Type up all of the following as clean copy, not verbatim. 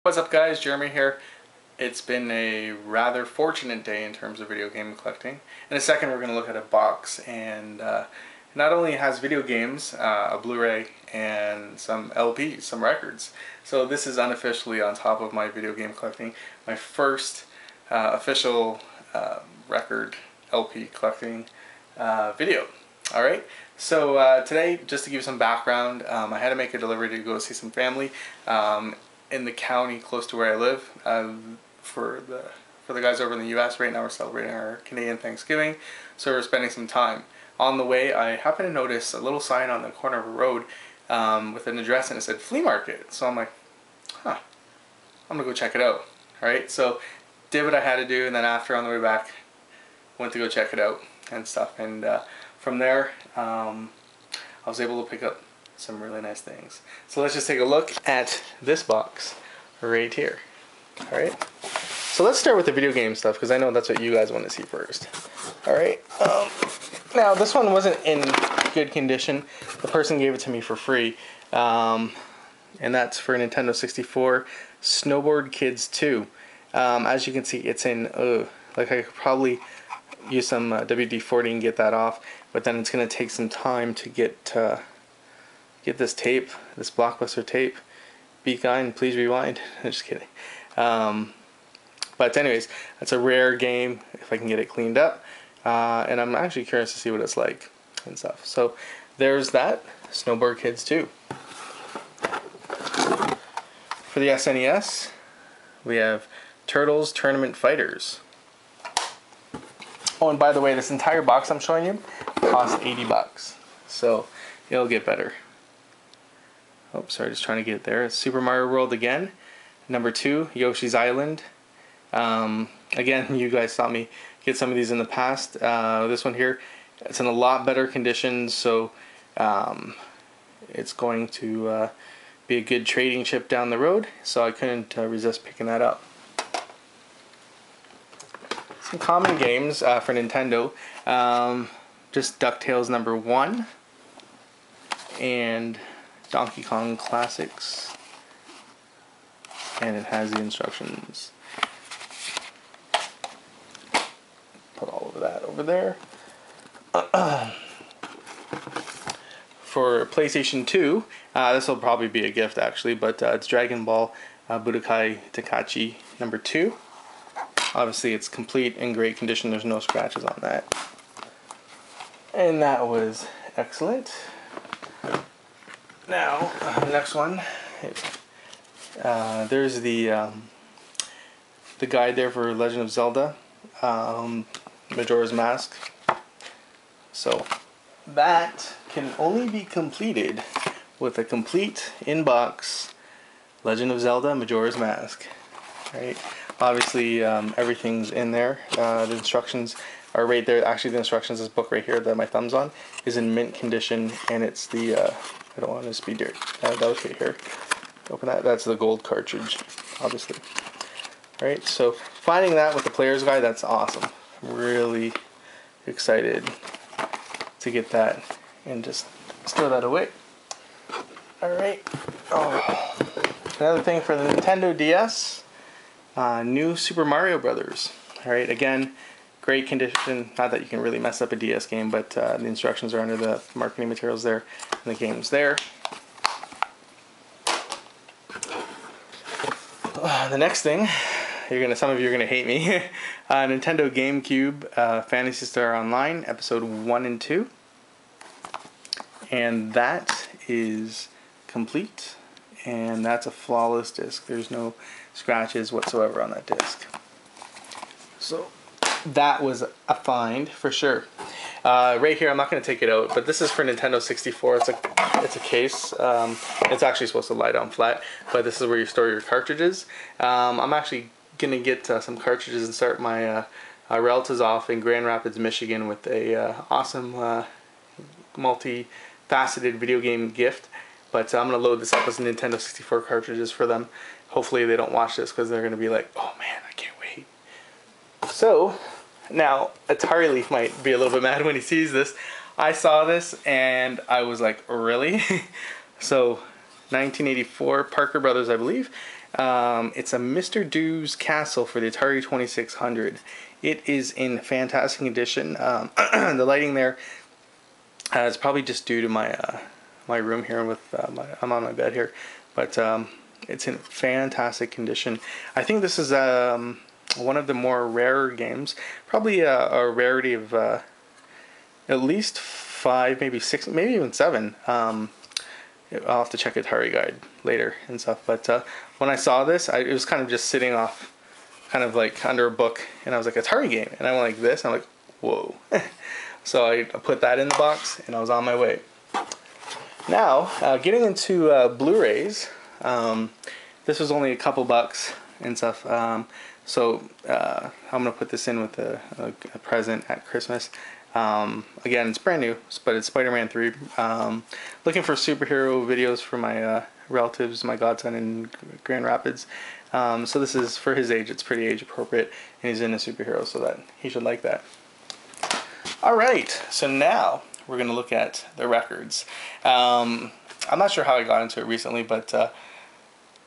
What's up guys, Jeremy here. It's been a rather fortunate day in terms of video game collecting. In a second we're going to look at a box, and not only has video games, a Blu-ray, and some LPs, some records. So this is unofficially on top of my video game collecting, my first official record LP collecting video. Alright, so today, just to give you some background, I had to make a delivery to go see some family in the county close to where I live. For the guys over in the US, right now we're celebrating our Canadian Thanksgiving, so we're spending some time. On the way, I happened to notice a little sign on the corner of a road with an address, and it said flea market. So I'm like, huh, I'm gonna go check it out. Alright, so did what I had to do, and then after, on the way back, went to go check it out and stuff. And from there, I was able to pick up some really nice things. So let's just take a look at this box right here. Alright, so let's start with the video game stuff, because I know that's what you guys want to see first. Alright, now this one wasn't in good condition. The person gave it to me for free, and that's for Nintendo 64 Snowboard Kids 2. As you can see, it's in, like, I could probably use some WD-40 and get that off, but then it's going to take some time to get this tape, this Blockbuster tape. Be kind, please rewind. Just kidding. But anyways, that's a rare game if I can get it cleaned up, and I'm actually curious to see what it's like and stuff. So there's that, Snowboard Kids 2. For the SNES, we have Turtles Tournament Fighters. Oh, and by the way, this entire box I'm showing you cost 80 bucks. So it'll get better. Oh, sorry, just trying to get it there. It's Super Mario World again. Number 2, Yoshi's Island. Again, you guys saw me get some of these in the past. This one here, it's in a lot better condition, so it's going to be a good trading chip down the road, so I couldn't resist picking that up. Some common games for Nintendo. Just DuckTales number 1 and Donkey Kong Classics, and it has the instructions. Put all of that over there. For PlayStation 2, this will probably be a gift actually, but it's Dragon Ball Budokai Tenkaichi number 2. Obviously it's complete in great condition, there's no scratches on that. And that was excellent. Now, next one, there's the guide there for Legend of Zelda, Majora's Mask. So that can only be completed with a complete in-box Legend of Zelda Majora's Mask. Right? Obviously, everything's in there. The instructions are right there. Actually, the instructions, this book right here that my thumb's on, is in mint condition, and it's the I don't want to speed dirt. That was right here. Open that. That's the gold cartridge, obviously. Alright, so finding that with the player's guide, that's awesome. I'm really excited to get that and just store that away. Alright. Oh. Another thing for the Nintendo DS, new Super Mario Brothers. Alright, again, great condition. Not that you can really mess up a DS game, but the instructions are under the marketing materials there, and the game's there. The next thing, some of you are gonna hate me. Nintendo GameCube Phantasy Star Online, episode 1 and 2, and that is complete, and that's a flawless disc. There's no scratches whatsoever on that disc. So that was a find for sure. Right here, I'm not going to take it out, but this is for Nintendo 64. It's a case. It's actually supposed to lie down flat, but this is where you store your cartridges. I'm actually going to get some cartridges and start my relatives off in Grand Rapids, Michigan with a awesome multi-faceted video game gift. But I'm going to load this up as Nintendo 64 cartridges for them. Hopefully they don't watch this, because they're going to be like, oh man, I can't wait. So now Atari Leaf might be a little bit mad when he sees this. I saw this and I was like, really? So 1984, Parker Brothers, I believe. It's a Mr. Do's Castle for the Atari 2600. It is in fantastic condition. The lighting there is probably just due to my room here with I'm on my bed here, but it's in fantastic condition. I think this is one of the more rarer games, probably a rarity of at least 5, maybe 6, maybe even 7. I'll have to check Atari Guide later and stuff, but when I saw this, it was kind of just sitting off, kind of like under a book, and I was like, Atari game, and I went like this, and I'm like, whoa. So I put that in the box, and I was on my way. Now, getting into Blu-rays, this was only a couple bucks and stuff, so I'm going to put this in with a present at Christmas. Again, it's brand new, but it's Spider-Man 3. Looking for superhero videos for my relatives, my godson in Grand Rapids. So this is, for his age, it's pretty age appropriate, and he's in a superhero, so that he should like that. Alright, so now we're going to look at the records. I'm not sure how I got into it recently, but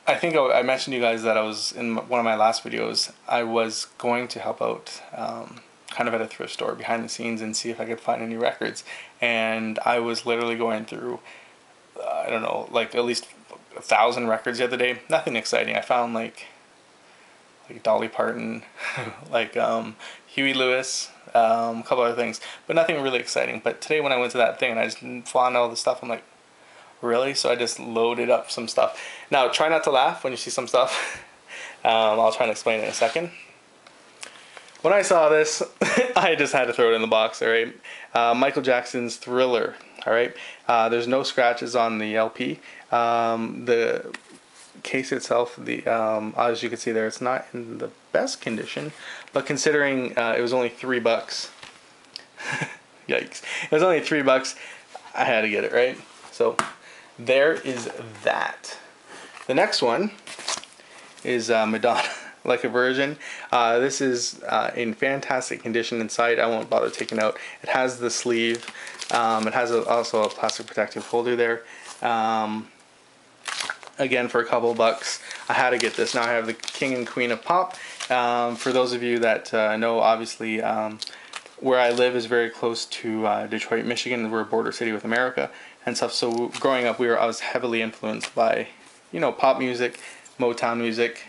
I think I mentioned to you guys that I was, in one of my last videos, I was going to help out kind of at a thrift store behind the scenes and see if I could find any records. And I was literally going through, I don't know, like at least 1,000 records the other day. Nothing exciting. I found like Dolly Parton, like Huey Lewis, a couple other things, but nothing really exciting. But today when I went to that thing and I just found all the stuff, I'm like, really? So I just loaded up some stuff. Now try not to laugh when you see some stuff. I'll try and explain it in a second. When I saw this, I just had to throw it in the box. All right, Michael Jackson's Thriller. All right, there's no scratches on the LP. The case itself, as you can see there, it's not in the best condition, but considering it was only $3, yikes! It was only $3. I had to get it, right. So there is that. The next one is Madonna. Like a Virgin. This is in fantastic condition inside. I won't bother taking out. It has the sleeve. It has also a plastic protective holder there. Again, for a couple of bucks, I had to get this. Now I have the King and Queen of Pop. For those of you that know, obviously, where I live is very close to Detroit, Michigan. We're a border city with America and stuff. So growing up, I was heavily influenced by, pop music, Motown music.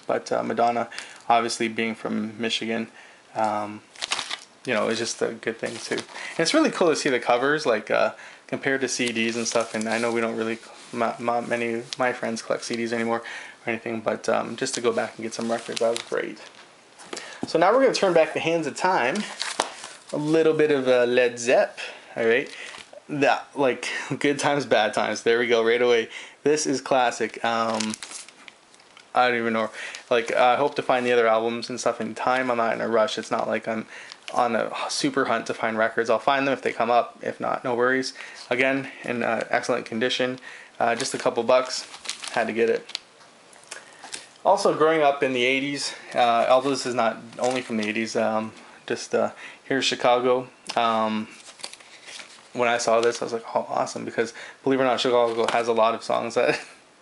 But Madonna, obviously being from Michigan, it's just a good thing too. And it's really cool to see the covers, like compared to CDs and stuff. And I know we don't really, many of my friends collect CDs anymore or anything, but just to go back and get some records, that was great. So now we're going to turn back the hands of time. A little bit of Led Zepp, all right? That, like, good times, bad times. There we go, right away. This is classic. I don't even know. Like, I hope to find the other albums and stuff in time. I'm not in a rush. It's not like I'm on a super hunt to find records. I'll find them if they come up. If not, no worries. Again, in excellent condition. Just a couple bucks. Had to get it. Also, growing up in the 80s, although this is not only from the 80s, just here's Chicago. When I saw this, I was like, oh, awesome. Because, believe it or not, Chicago has a lot of songs that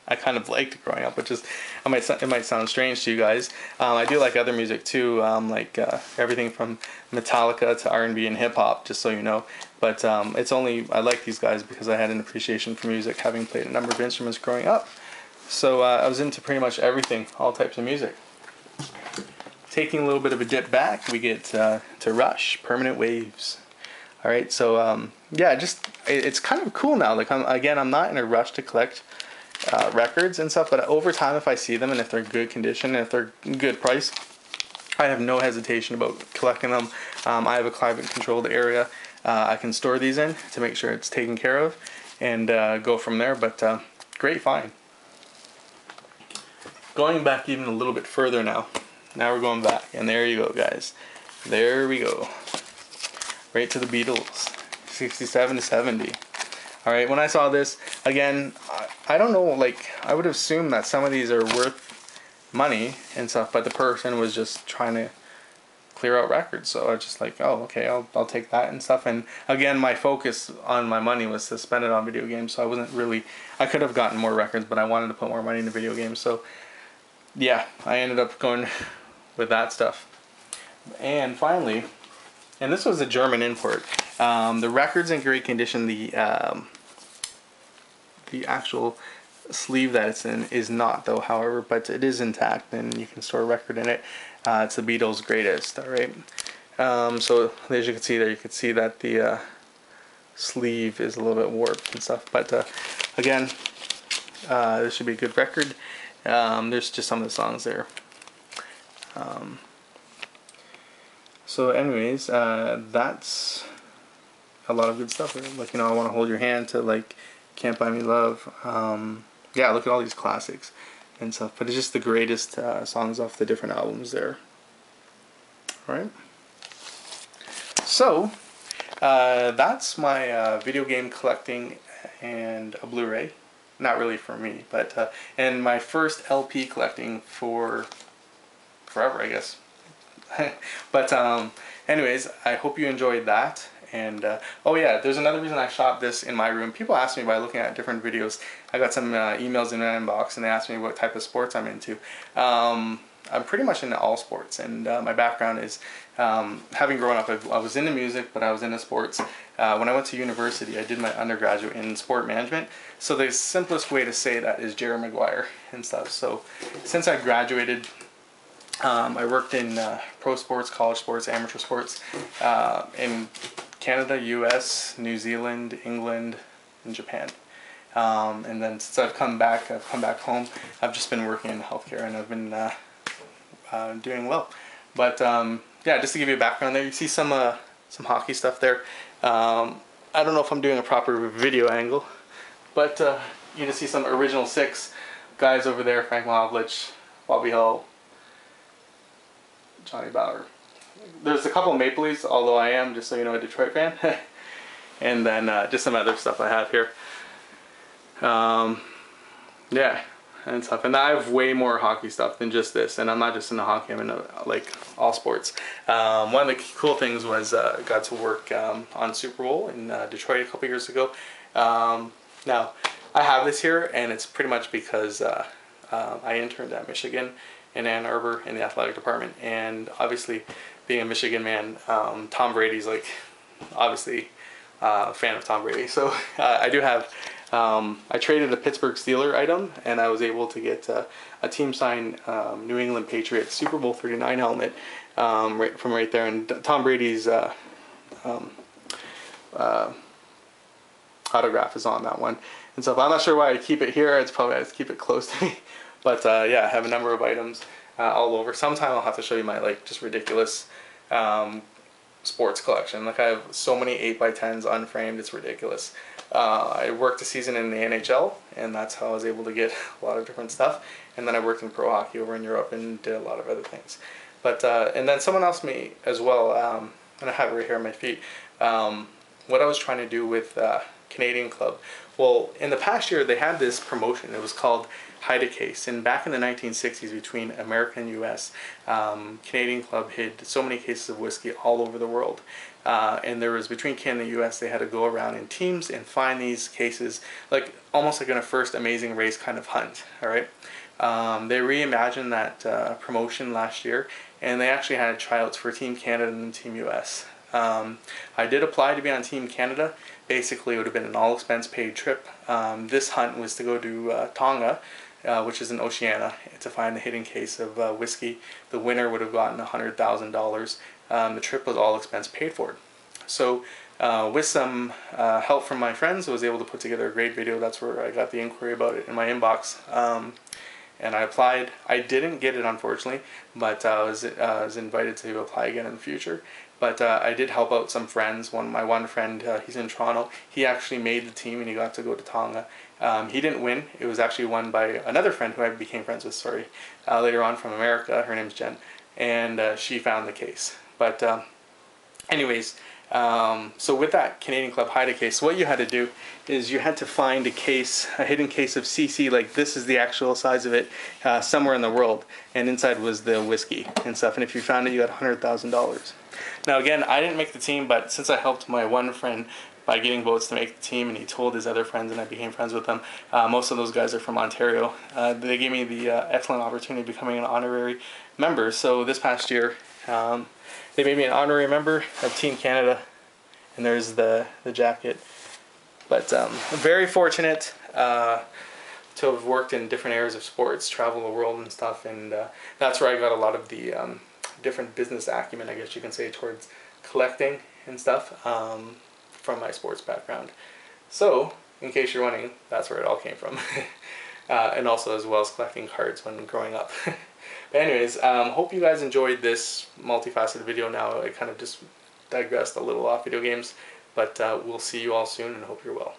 I kind of liked growing up, which is, it might sound strange to you guys. I do like other music too, like everything from Metallica to R&B and hip hop, just so you know. But I like these guys because I had an appreciation for music, having played a number of instruments growing up. So I was into pretty much everything, all types of music. Taking a little bit of a dip back, we get to Rush, Permanent Waves. All right, so yeah, it's kind of cool now. Like I'm not in a rush to collect records and stuff, but over time, if I see them and if they're good condition and if they're good price, I have no hesitation about collecting them. I have a climate controlled area I can store these in to make sure it's taken care of and go from there. But great find. Going back even a little bit further now. Now we're going back, and there you go, guys. There we go. Right to the Beatles, 67 to 70. All right, when I saw this, again, I don't know, like, I would assume that some of these are worth money and stuff, but the person was just trying to clear out records. So I was just like, oh, okay, I'll take that and stuff. And again, my focus on my money was to spend it on video games. So I wasn't really, I could have gotten more records, but I wanted to put more money into video games. So yeah, I ended up going with that stuff. And finally, and this was a German import. The record's in great condition. The actual sleeve that it's in is not, though, however, but it is intact and you can store a record in it. It's the Beatles' greatest, alright? So as you can see there, you can see that the sleeve is a little bit warped and stuff, but again, this should be a good record. There's just some of the songs there. So anyways, that's a lot of good stuff. Like, you know, I Want to Hold Your Hand to, like, Can't Buy Me Love. Yeah, look at all these classics and stuff. But it's just the greatest songs off the different albums there. Alright. So, that's my video game collecting and a Blu-ray. Not really for me, but and my first LP collecting for forever, I guess. But anyways, I hope you enjoyed that. And oh yeah, there's another reason I shot this in my room. People ask me by looking at different videos. I got some emails in my inbox and they asked me what type of sports I'm into. I'm pretty much into all sports, and my background is having grown up, I was into music, but I was into sports. When I went to university, I did my undergraduate in sport management. So the simplest way to say that is Jerry Maguire and stuff. So since I graduated, I worked in pro sports, college sports, amateur sports in Canada, US, New Zealand, England, and Japan. And then since I've come back home. I've just been working in healthcare, and I've been doing well. But yeah, just to give you a background there, you see some hockey stuff there. I don't know if I'm doing a proper video angle, but you just see some original 6 guys over there: Frank Mahovlich, Bobby Hull, Johnny Bauer. There's a couple of Maple Leafs, although I am, just so you know, a Detroit fan. And then just some other stuff I have here. Yeah, and stuff. And I have way more hockey stuff than just this. And I'm not just into hockey, I'm into like all sports. One of the cool things was got to work on Super Bowl in Detroit a couple years ago. Now, I have this here, and it's pretty much because I interned at Michigan in Ann Arbor in the athletic department, and obviously being a Michigan man, Tom Brady's like obviously a fan of Tom Brady. So I do have, I traded a Pittsburgh Steeler item, and I was able to get a team signed New England Patriots Super Bowl 39 helmet from right there, and Tom Brady's autograph is on that one. And so I'm not sure why I keep it here. It's probably I just keep it close to me. But yeah, I have a number of items all over. Sometime I'll have to show you my like just ridiculous sports collection. Like I have so many 8x10s unframed, it's ridiculous. I worked a season in the NHL, and that's how I was able to get a lot of different stuff. And then I worked in pro hockey over in Europe and did a lot of other things. But and then someone asked me as well, and I have it right here on my feet, what I was trying to do with Canadian Club. Well, in the past year they had this promotion. It was called Hide a Case, and back in the 1960s, between America and US, Canadian Club hid so many cases of whiskey all over the world, and there was, between Canada and US, they had to go around in teams and find these cases, like almost like in a first Amazing Race kind of hunt. All right, they reimagined that promotion last year, and they actually had tryouts for Team Canada and Team US. I did apply to be on Team Canada. Basically, it would have been an all-expense paid trip. This hunt was to go to Tonga, which is in Oceania, to find the hidden case of whiskey. The winner would have gotten $100,000. The trip was all expense paid for. So with some help from my friends, I was able to put together a great video. That's where I got the inquiry about it in my inbox. And I applied. I didn't get it, unfortunately, but I was invited to apply again in the future. But I did help out some friends. My one friend, he's in Toronto. He actually made the team, and he got to go to Tonga. He didn't win. It was actually won by another friend who I became friends with, later on, from America. Her name's Jen. And she found the case. But anyways, So with that Canadian Club Haida case, what you had to do is you had to find a hidden case of CC, like this is the actual size of it, somewhere in the world, and inside was the whiskey and stuff. And if you found it, you had $100,000. Now again, I didn't make the team, but since I helped my one friend by getting votes to make the team, and he told his other friends, and I became friends with them. Most of those guys are from Ontario. They gave me the excellent opportunity of becoming an honorary member. So this past year, they made me an honorary member of Team Canada, and there's the jacket. But I'm very fortunate to have worked in different areas of sports, travel the world and stuff, and that's where I got a lot of the different business acumen, I guess you can say, towards collecting and stuff. From my sports background. So, in case you're wondering, that's where it all came from. And also as well as collecting cards when growing up. But anyways, hope you guys enjoyed this multifaceted video. Now I kind of just digressed a little off video games, but we'll see you all soon and hope you're well.